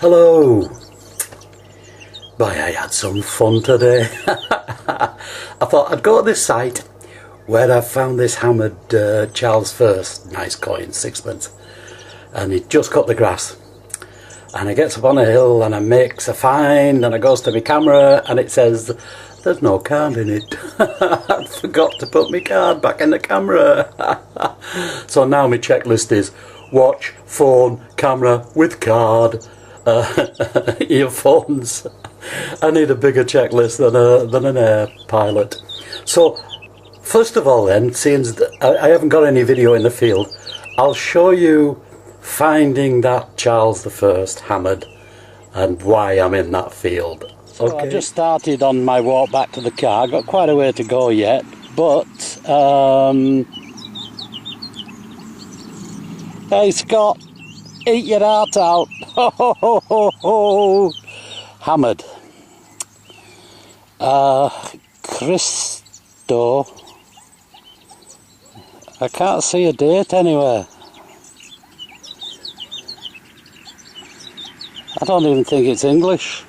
Hello! Boy, I had some fun today. I thought I'd go to this site where I found this hammered Charles I, nice coin, sixpence, and he just cut the grass. And I gets up on a hill and I makes a find and I goes to my camera and it says there's no card in it. I forgot to put my card back in the camera. So now my checklist is watch, phone, camera with card. Earphones. I need a bigger checklist than an air pilot. So first of all then, since I haven't got any video in the field, I'll show you finding that Charles I hammered and why I'm in that field. So okay. I just started on my walk back to the car, got quite a way to go yet, but hey Scott, eat your heart out. Ho, ho, ho, ho, ho. Hammered. Cristo. I can't see a date anywhere. I don't even think it's English.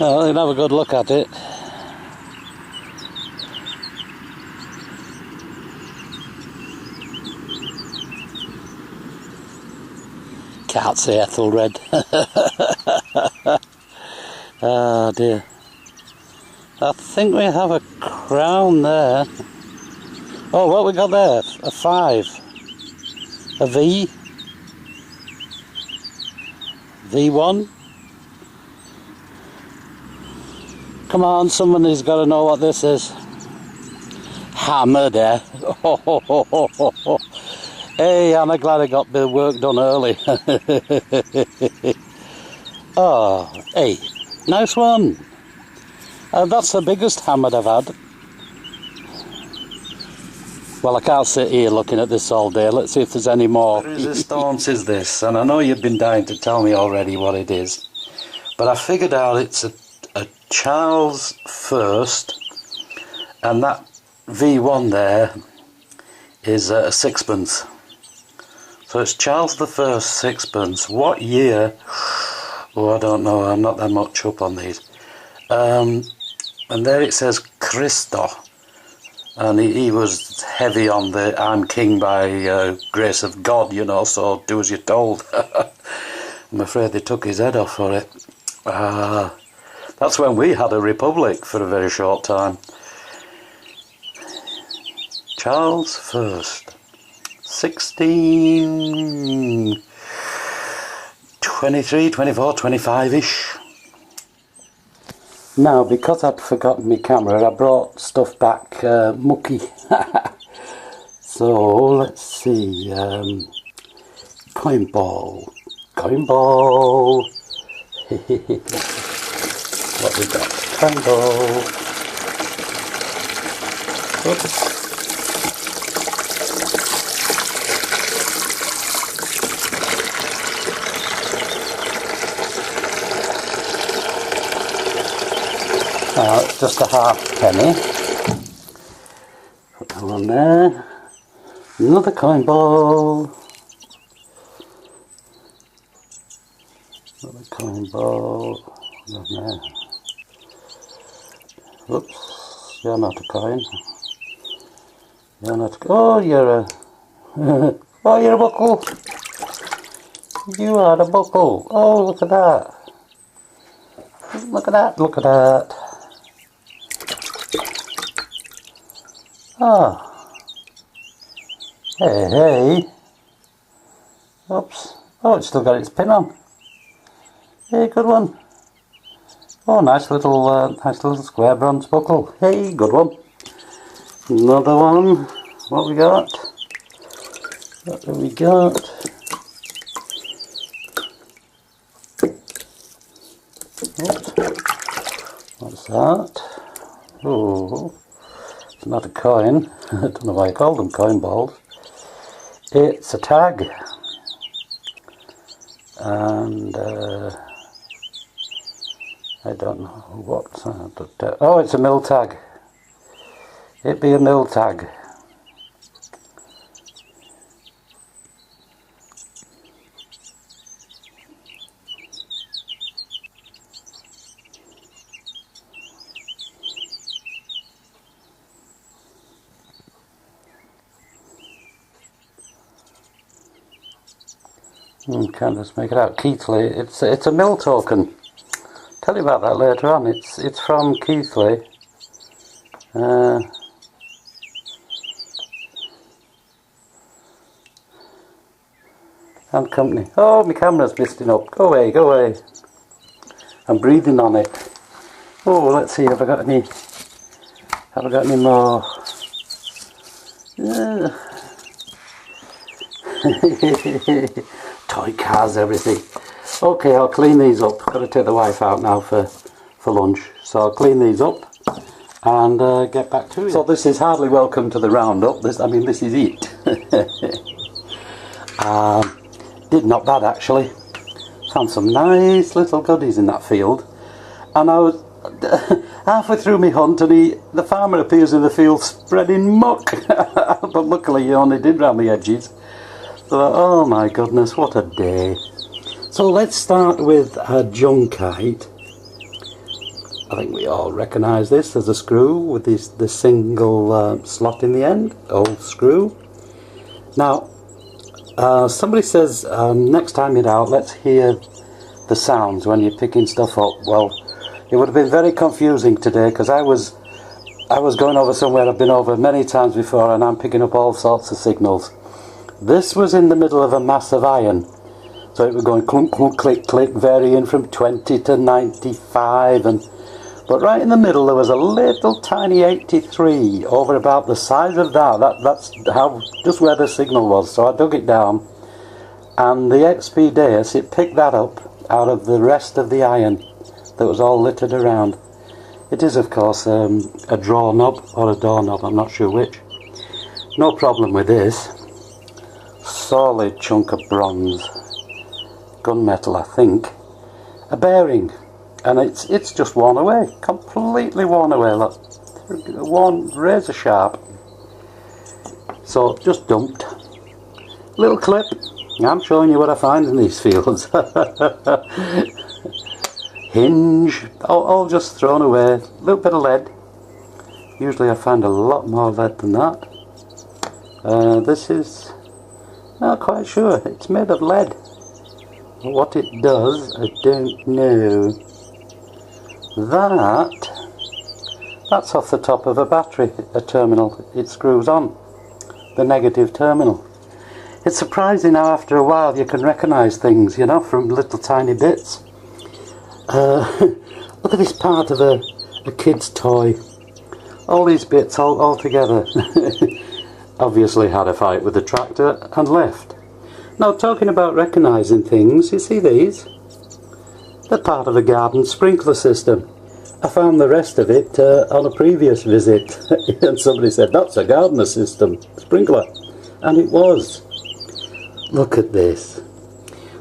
No, you can have a good look at it. Can't say Ethelred. Oh dear. I think we have a crown there. Oh, what we got there? A 5. A V. V1. Come on, somebody's got to know what this is. Hammered, eh? Hey, I'm glad I got the work done early. Oh, hey, nice one. That's the biggest hammered I've had. Well, I can't sit here looking at this all day. Let's see if there's any more. What resistance is this? And I know you've been dying to tell me already what it is. But I figured out it's a Charles I, and that V1 there is a sixpence. So it's Charles I sixpence. What year? Oh, I don't know. I'm not that much up on these. And there it says Cristo, and he was heavy on the I'm king by grace of God, you know, so do as you're told. I'm afraid they took his head off for it. That's when we had a republic for a very short time. Charles I, 1623, 24, 25-ish. Now, because I'd forgotten my camera, I brought stuff back mucky. So, let's see. Coin ball. Coin ball. What we got? Coin ball. Oops. It's just a halfpenny. Put that on there. Another coin ball. Another coin ball. On there. Oops, you're not a coin. You're not a coin. Oh, you're a... oh, you're a buckle. You are a buckle. Oh, look at that. Look at that, look at that. Ah. Hey, hey. Oops. Oh, it's still got its pin on. Hey, good one. Oh, nice little square bronze buckle. Hey, good one. Another one. What we got? What have we got? Oops. What's that? Oh, it's not a coin. I don't know why I call them coin balls. It's a tag. And I don't know what. Oh, it's a mill tag. It be a mill tag. Can't just make it out. Keithley. It's a mill token. Tell you about that later on. It's from Keithley. And company. Oh, my camera's misting up. Go away, go away. I'm breathing on it. Oh, let's see. Have I got any? Have I got any more? Toy cars, everything. Okay, I'll clean these up. Got to take the wife out now for lunch, so I'll clean these up and get back to it. So this is hardly welcome to the roundup. This is it. Did not bad actually. Found some nice little goodies in that field, and I was halfway through my hunt, and the farmer appears in the field spreading muck. But luckily he only did round the edges. So, oh my goodness, what a day. So let's start with a junkite. I think we all recognise this as a screw with the single slot in the end, old screw. Now, somebody says next time you're out, let's hear the sounds when you're picking stuff up. Well, it would have been very confusing today because I was going over somewhere I've been over many times before, and I'm picking up all sorts of signals. This was in the middle of a mass of iron, so it was going clunk, clunk, click, click, varying from 20 to 95, but right in the middle there was a little tiny 83 over about the size of that. That's how, just where the signal was. So I dug it down, and the XP Deus, it picked that up out of the rest of the iron that was all littered around. It is of course a draw knob or a door knob, I'm not sure which. No problem with this. Solid chunk of bronze, gunmetal I think, a bearing, and it's just worn away, completely worn away, look, worn razor sharp. So just dumped. Little clip. I'm showing you what I find in these fields. Hinge, all just thrown away. A little bit of lead. Usually I find a lot more lead than that. This is not quite sure. It's made of lead. What it does, I don't know. That's off the top of a battery, a terminal. It screws on the negative terminal. It's surprising how after a while you can recognise things, you know, from little tiny bits. Look at this part of a kid's toy. All these bits all together. Obviously had a fight with the tractor and left. Now, talking about recognising things, you see these? They're part of a garden sprinkler system. I found the rest of it on a previous visit, and somebody said, that's a gardener system sprinkler, and it was. Look at this.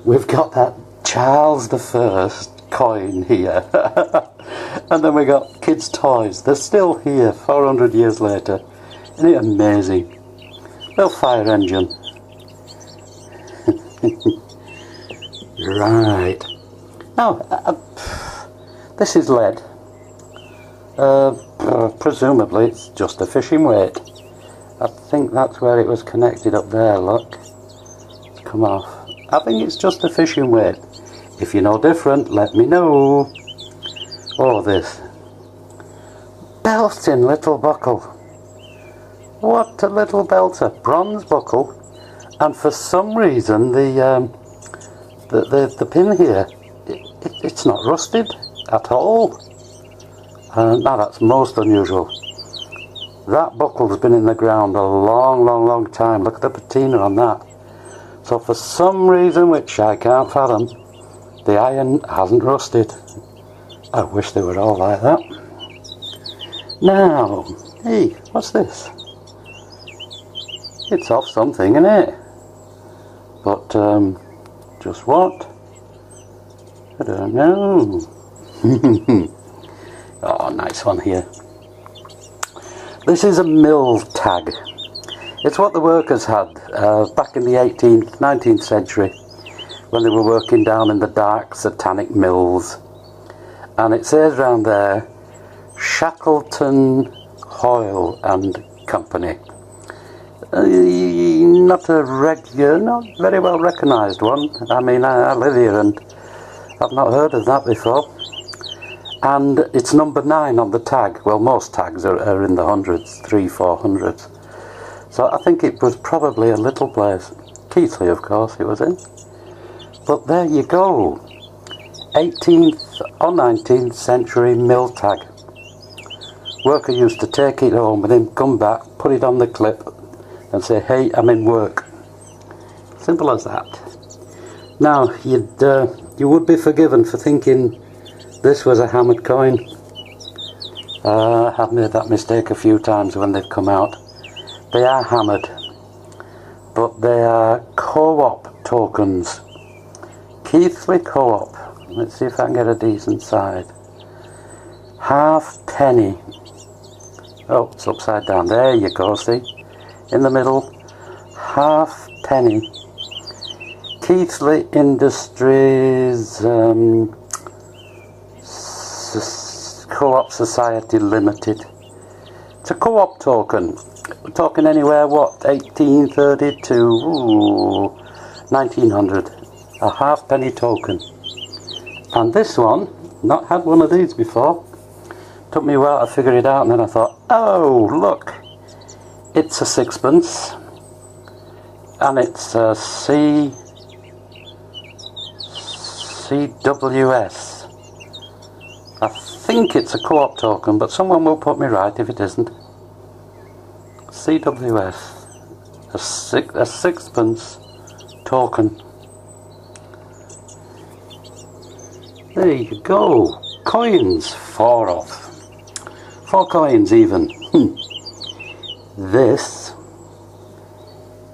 We've got that Charles I coin here, and then we got kids' toys. They're still here 400 years later. Isn't it amazing? Little fire engine. Right. Now, this is lead. Presumably it's just a fishing weight. I think that's where it was connected up there, look. It's come off. I think it's just a fishing weight. If you know different, let me know. Oh, this. Belting little buckle. What a little belter. Bronze buckle. And for some reason the pin here, it's not rusted at all. Now that's most unusual. That buckle's been in the ground a long time. Look at the patina on that. So for some reason, which I can't fathom, the iron hasn't rusted. I wish they were all like that. Now, hey, what's this? It's off something, isn't it? But just what? I don't know. Oh, nice one here. This is a mill tag. It's what the workers had back in the 18th, 19th century when they were working down in the dark satanic mills. And it says round there, Shackleton Hoyle and Company. Not a regular, not very well recognised one. I mean, I live here and I've not heard of that before. And it's number 9 on the tag. Well, most tags are in the hundreds, 300-400s. So I think it was probably a little place. Keighley, of course, it was in. But there you go. 18th or 19th century mill tag. Worker used to take it home with him, come back, put it on the clip and say, hey, I'm in work. Simple as that. Now, you would be forgiven for thinking this was a hammered coin. I've made that mistake a few times when they've come out. They are hammered, but they are co-op tokens. Keighley co-op. Let's see if I can get a decent side. Halfpenny. Oh, it's upside down. There you go, see? In the middle. Halfpenny. Keighley Industries Co-op Society Limited. It's a co-op token. We're talking anywhere, what, 1832, ooh, 1900. A halfpenny token. And this one, not had one of these before. Took me a while to figure it out, and then I thought, oh, look, it's a sixpence. And it's a CWS. I think it's a co-op token, but someone will put me right if it isn't. CWS. A sixpence token. There you go. Coins. 4 off. 4 coins even. This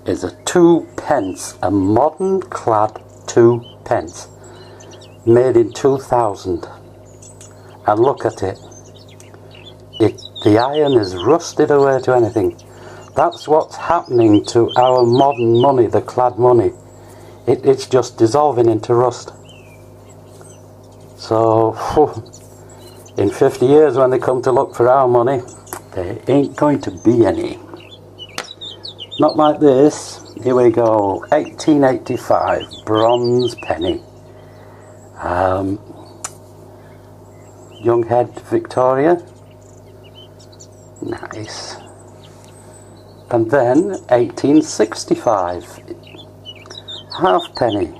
is a 2 pence. A modern clad 2 pence. Made in 2000. And look at it. The iron is rusted away to anything. That's what's happening to our modern money, the clad money. It's just dissolving into rust. So, in 50 years when they come to look for our money, there ain't going to be any. Not like this. Here we go. 1885, bronze penny. Young head Victoria. Nice. And then 1865. Halfpenny.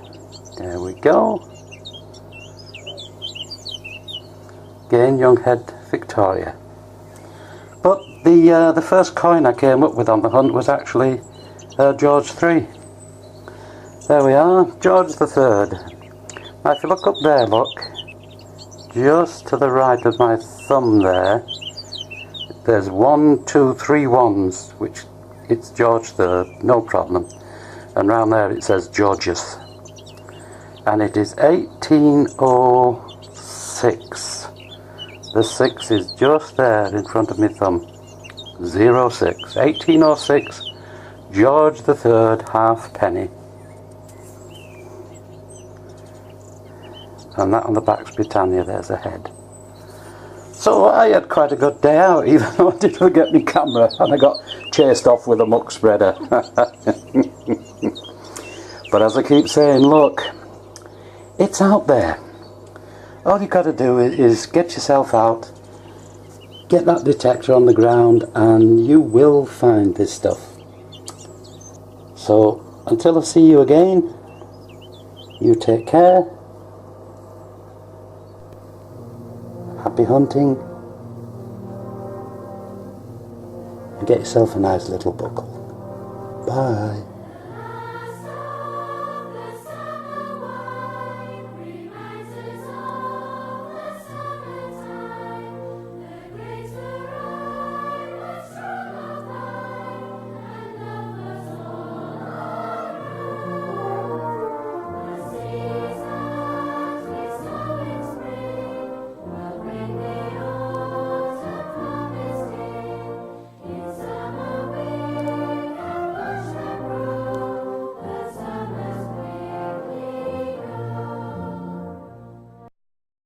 There we go. Again, young head Victoria. But the first coin I came up with on the hunt was actually George III. There we are, George III. Now if you look up there, look, just to the right of my thumb there's 1, 2, 3 ones, which it's George III, no problem. And round there it says Georgius. And it is 1806. The 6 is just there in front of my thumb. 06. 1806. George III, halfpenny. And that on the back's Britannia, there's a head. So I had quite a good day out, even though I did forget my camera and I got chased off with a muck spreader. But as I keep saying, look, it's out there. All you got to do is get yourself out, get that detector on the ground, and you will find this stuff. So until I see you again, you take care. Happy hunting, and get yourself a nice little buckle. Bye.